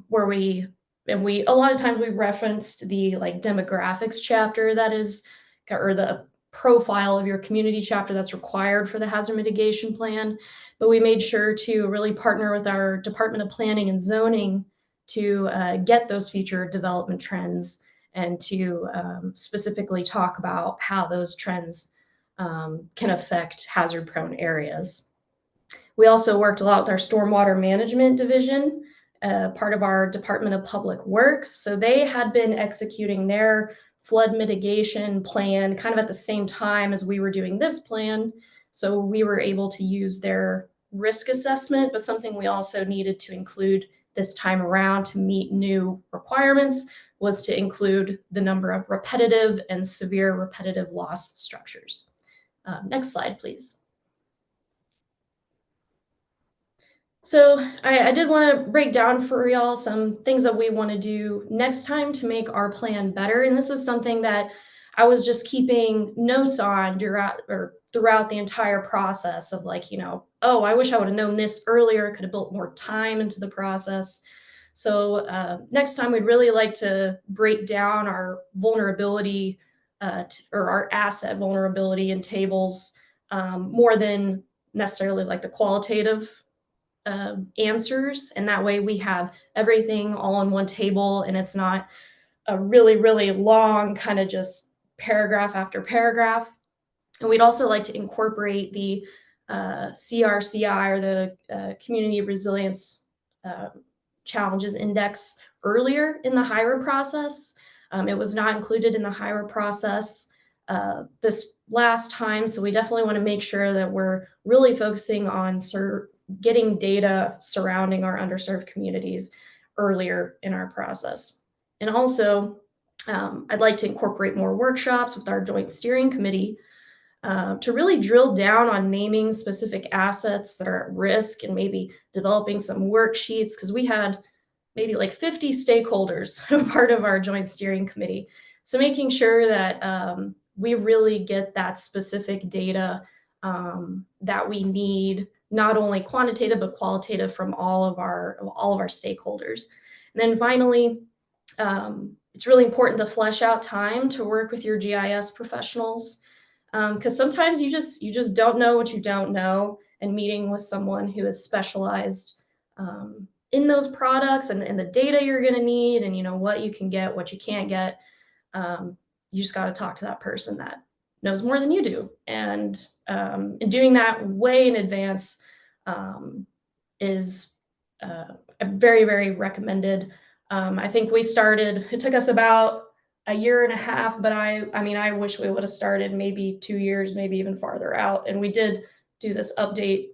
where we a lot of times we referenced the like demographics chapter that is, or the profile of your community chapter that's required for the hazard mitigation plan. But we made sure to really partner with our Department of Planning and Zoning to get those future development trends and to specifically talk about how those trends can affect hazard prone areas. We also worked a lot with our stormwater management division, part of our Department of Public Works. So they had been executing their flood mitigation plan kind of at the same time as we were doing this plan. So we were able to use their risk assessment, but something we also needed to include this time around to meet new requirements was to include the number of repetitive and severe repetitive loss structures. Next slide, please. So I did want to break down for y'all some things that we want to do next time to make our plan better. And this was something that I was just keeping notes on throughout the entire process of like, oh, I wish I would have known this earlier, could have built more time into the process. So next time we'd really like to break down our vulnerability or our asset vulnerability in tables more than necessarily like the qualitative answers. And that way we have everything all on one table and it's not a really, really long kind of just paragraph after paragraph. And we'd also like to incorporate the CRCI or the Community Resilience Challenges Index earlier in the HIRA process. It was not included in the HIRA process this last time. So we definitely want to make sure that we're really focusing on getting data surrounding our underserved communities earlier in our process. And also, I'd like to incorporate more workshops with our joint steering committee to really drill down on naming specific assets that are at risk and maybe developing some worksheets, because we had maybe like 50 stakeholders part of our joint steering committee. So making sure that we really get that specific data that we need, not only quantitative but qualitative from all of our stakeholders. And then finally, it's really important to flesh out time to work with your GIS professionals, because sometimes you just don't know what you don't know, and meeting with someone who is specialized in those products and the data you're going to need, and what you can get, what you can't get, you just got to talk to that person that knows more than you do. And doing that way in advance is very, very recommended. I think we started, it took us about a year and a half, but I wish we would have started maybe 2 years, maybe even farther out. And we did do this update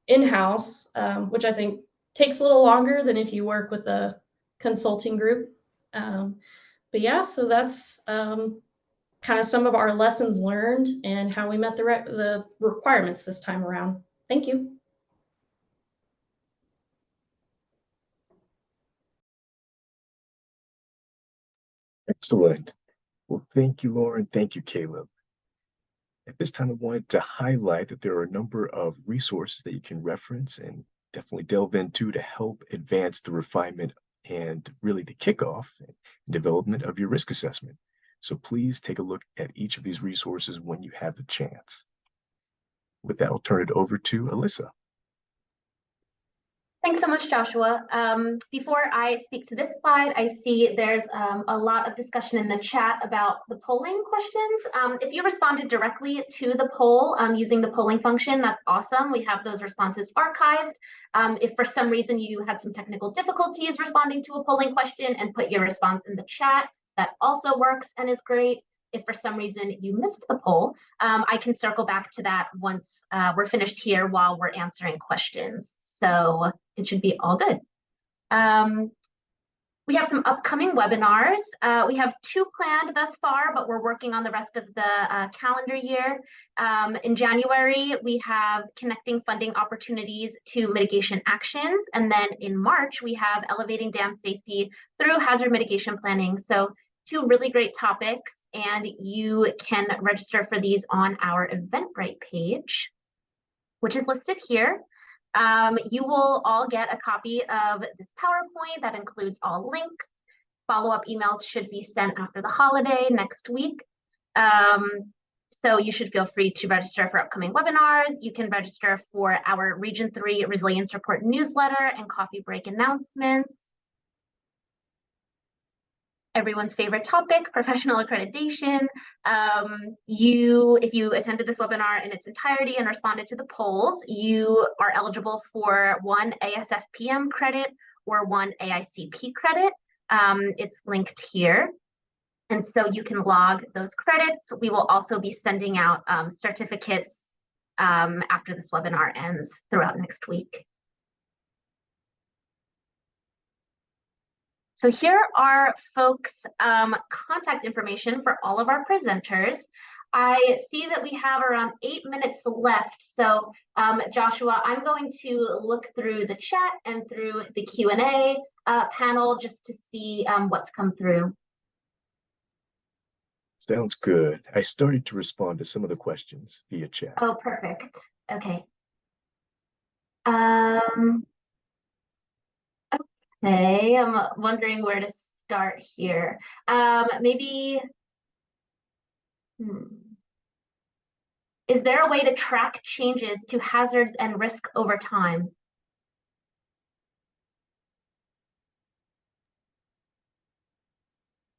in-house, which I think takes a little longer than if you work with a consulting group. But yeah, so that's kind of some of our lessons learned and how we met the requirements this time around. Thank you. Excellent. Well, thank you, Lauren. Thank you, Caleb. At this time, I wanted to highlight that there are a number of resources that you can reference and definitely delve into to help advance the refinement and really the kickoff and development of your risk assessment. So please take a look at each of these resources when you have the chance. With that, I'll turn it over to Alyssa. Thanks so much, Joshua. Before I speak to this slide, I see there's a lot of discussion in the chat about the polling questions. If you responded directly to the poll using the polling function, that's awesome. We have those responses archived. If for some reason you had some technical difficulties responding to a polling question and put your response in the chat, that also works and is great. If for some reason you missed the poll, I can circle back to that once we're finished here while we're answering questions. So it should be all good. We have some upcoming webinars. We have 2 planned thus far, but we're working on the rest of the calendar year. In January, we have connecting funding opportunities to mitigation actions. And then in March, we have elevating dam safety through hazard mitigation planning. So 2 really great topics, and you can register for these on our Eventbrite page, which is listed here. You will all get a copy of this PowerPoint that includes all links. Follow-up emails should be sent after the holiday next week. So you should feel free to register for upcoming webinars. You can register for our Region 3 Resilience Report newsletter and coffee break announcements. Everyone's favorite topic, professional accreditation. If you attended this webinar in its entirety and responded to the polls, you are eligible for 1 ASFPM credit or 1 AICP credit. It's linked here. And so you can log those credits. We will also be sending out certificates after this webinar ends throughout next week. So here are folks' contact information for all of our presenters. I see that we have around 8 minutes left. So Joshua, I'm going to look through the chat and through the Q&A panel just to see what's come through. Sounds good. I started to respond to some of the questions via chat. Oh, perfect. Okay. Okay, I'm wondering where to start here. Maybe, is there a way to track changes to hazards and risk over time?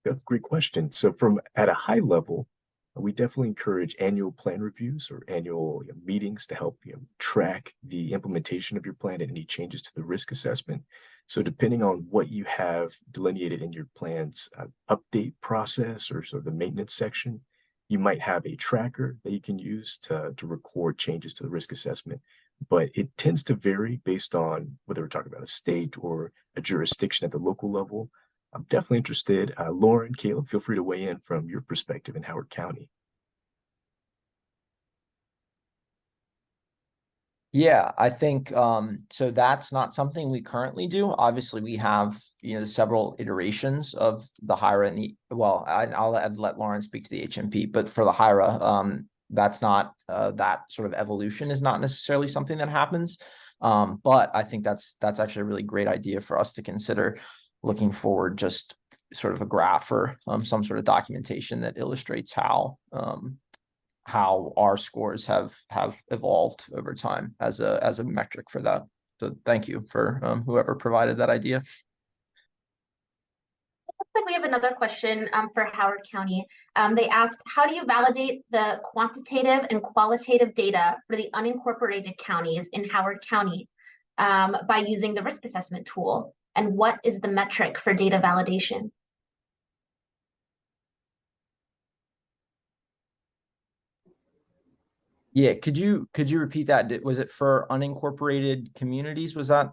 That's a great question. So at a high level, we definitely encourage annual plan reviews or annual meetings to help track the implementation of your plan and any changes to the risk assessment. So depending on what you have delineated in your plan's update process or sort of the maintenance section, you might have a tracker that you can use to record changes to the risk assessment. But it tends to vary based on whether we're talking about a state or a jurisdiction at the local level. I'm definitely interested. Lauren, Caleb, feel free to weigh in from your perspective in Howard County. Yeah, I think so that's not something we currently do. Obviously, we have several iterations of the HIRA and the I'll let Lauren speak to the HMP, but for the HIRA, that's not that sort of evolution is not necessarily something that happens. But I think that's actually a really great idea for us to consider looking forward, just sort of a graph or some sort of documentation that illustrates how our scores have evolved over time as a metric for that. So thank you for whoever provided that idea. It looks like we have another question for Howard County. They asked, how do you validate the quantitative and qualitative data for the unincorporated counties in Howard County by using the risk assessment tool? And what is the metric for data validation? Yeah, could you repeat that? Was it for unincorporated communities? Was that?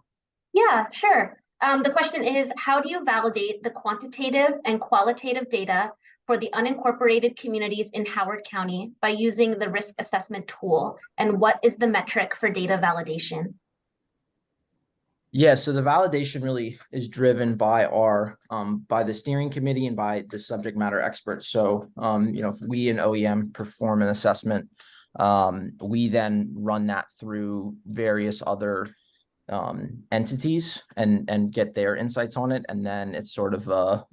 Yeah, sure. The question is, how do you validate the quantitative and qualitative data for the unincorporated communities in Howard County by using the risk assessment tool? And what is the metric for data validation? Yeah, so the validation really is driven by our by the steering committee and by the subject matter experts. So if we and OEM perform an assessment, we then run that through various other entities and get their insights on it, and then it's sort of a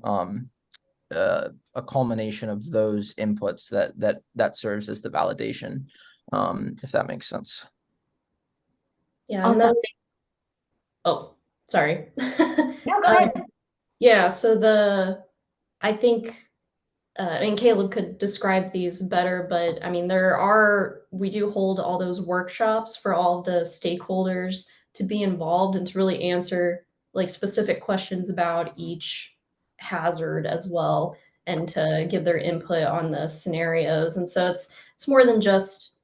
culmination of those inputs that serves as the validation, if that makes sense. Yeah, and Awesome. that's, oh, sorry. No, go ahead. Yeah, so I think, I mean, Caleb could describe these better, but I mean, we do hold all those workshops for all the stakeholders to be involved and to really answer like specific questions about each hazard as well, and to give their input on the scenarios. And so it's more than just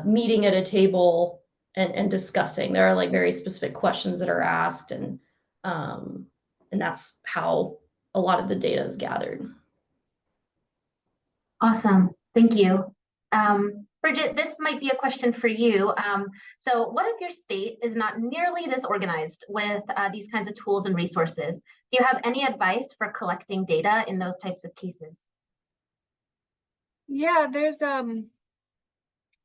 meeting at a table and discussing. There are like very specific questions that are asked, and that's how a lot of the data is gathered. Awesome. Thank you. Bridget, this might be a question for you. So what if your state is not nearly this organized with these kinds of tools and resources? Do you have any advice for collecting data in those types of cases? Yeah, there's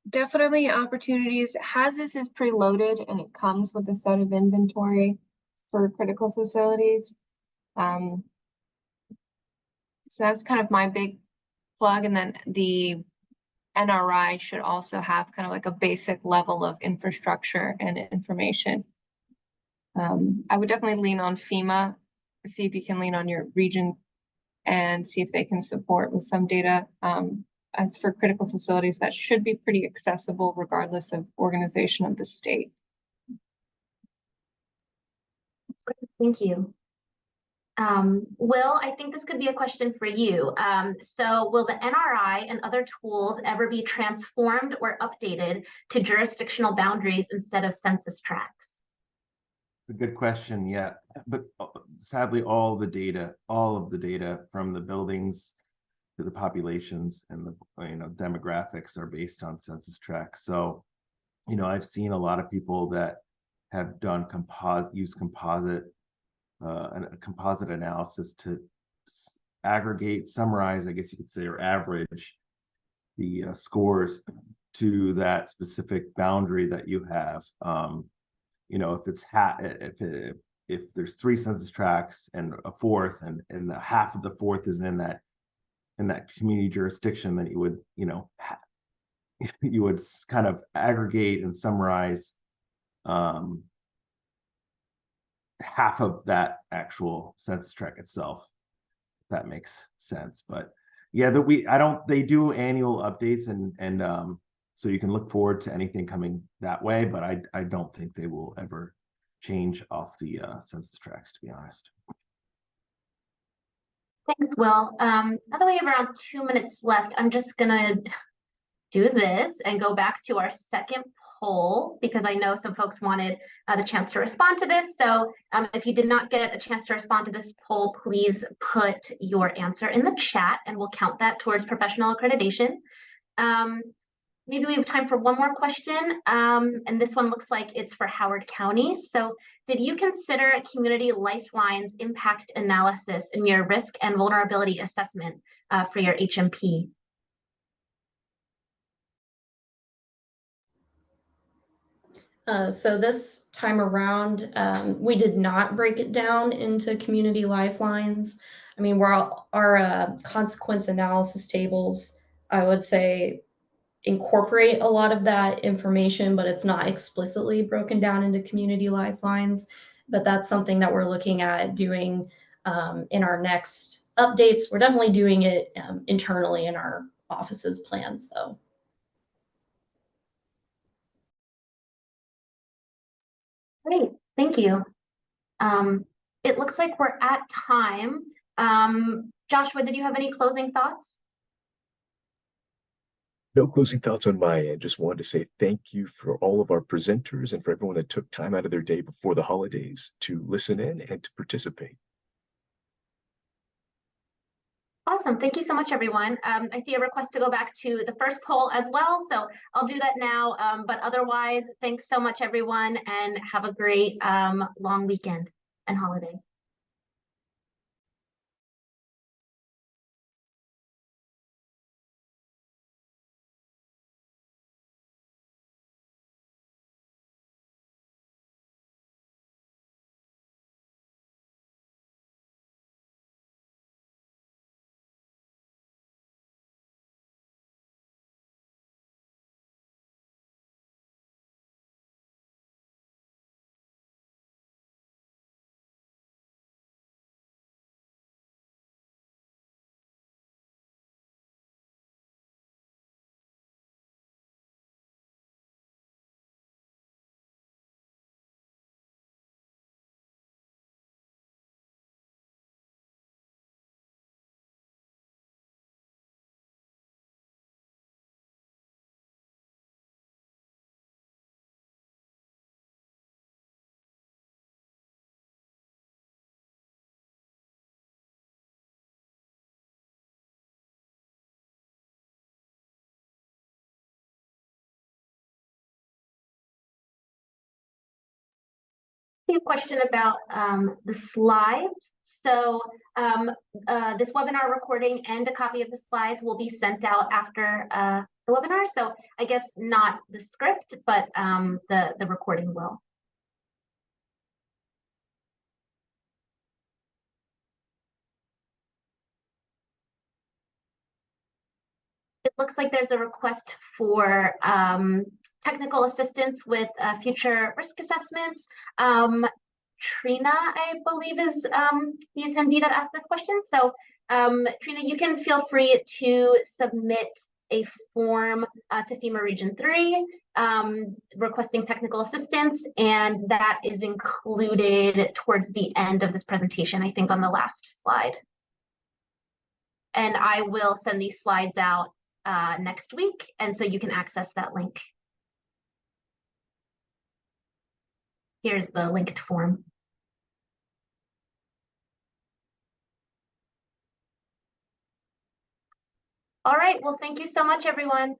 definitely opportunities. HAZIS is preloaded and it comes with a set of inventory for critical facilities. So that's kind of my big plug. And then the NRI should also have kind of like a basic level of infrastructure and information. I would definitely lean on FEMA, see if you can lean on your region and see if they can support with some data. As for critical facilities, that should be pretty accessible regardless of organization of the state. Thank you. Will, I think this could be a question for you. So will the NRI and other tools ever be transformed or updated to jurisdictional boundaries instead of census tracts? A good question, yeah. But sadly, all of the data from the buildings to the populations and the demographics are based on census tracts. So, I've seen a lot of people that have done composite analysis to aggregate, summarize, I guess you could say, or average the scores to that specific boundary that you have. If it's if there's 3 census tracts and a fourth, and the half of the fourth is in that community jurisdiction, then you would you would kind of aggregate and summarize half of that actual census tract itself, if that makes sense. But yeah, they do annual updates, and so you can look forward to anything coming that way, but I don't think they will ever change off the census tracts, to be honest. Thanks, Will. By the way, we have around 2 minutes left. I'm just gonna do this and go back to our second poll, because I know some folks wanted the chance to respond to this. So if you did not get a chance to respond to this poll, please put your answer in the chat and we'll count that towards professional accreditation. Maybe we have time for one more question. And this one looks like it's for Howard County. So did you consider Community Lifeline's impact analysis in your risk and vulnerability assessment for your HMP? So this time around, we did not break it down into community lifelines. I mean, our consequence analysis tables, I would say, incorporate a lot of that information, but it's not explicitly broken down into community lifelines. But that's something that we're looking at doing in our next updates. We're definitely doing it internally in our office's plans, though. Great, thank you. It looks like we're at time. Joshua, did you have any closing thoughts? No closing thoughts on my end. Just wanted to say thank you for all of our presenters and for everyone that took time out of their day before the holidays to listen in and to participate. Awesome. Awesome. Thank you so much, everyone. I see a request to go back to the first poll as well, so I'll do that now. But otherwise, thanks so much, everyone, and have a great long weekend and holiday. A question about the slides. So this webinar recording and a copy of the slides will be sent out after the webinar. So I guess not the script, but the recording will. It looks like there's a request for technical assistance with future risk assessments. Trina, I believe, is the attendee that asked this question. So Trina, you can feel free to submit a form to FEMA Region 3 requesting technical assistance, and that is included towards the end of this presentation, I think on the last slide. And I will send these slides out next week, and so you can access that link. Here's the linked form. All right, well, thank you so much, everyone.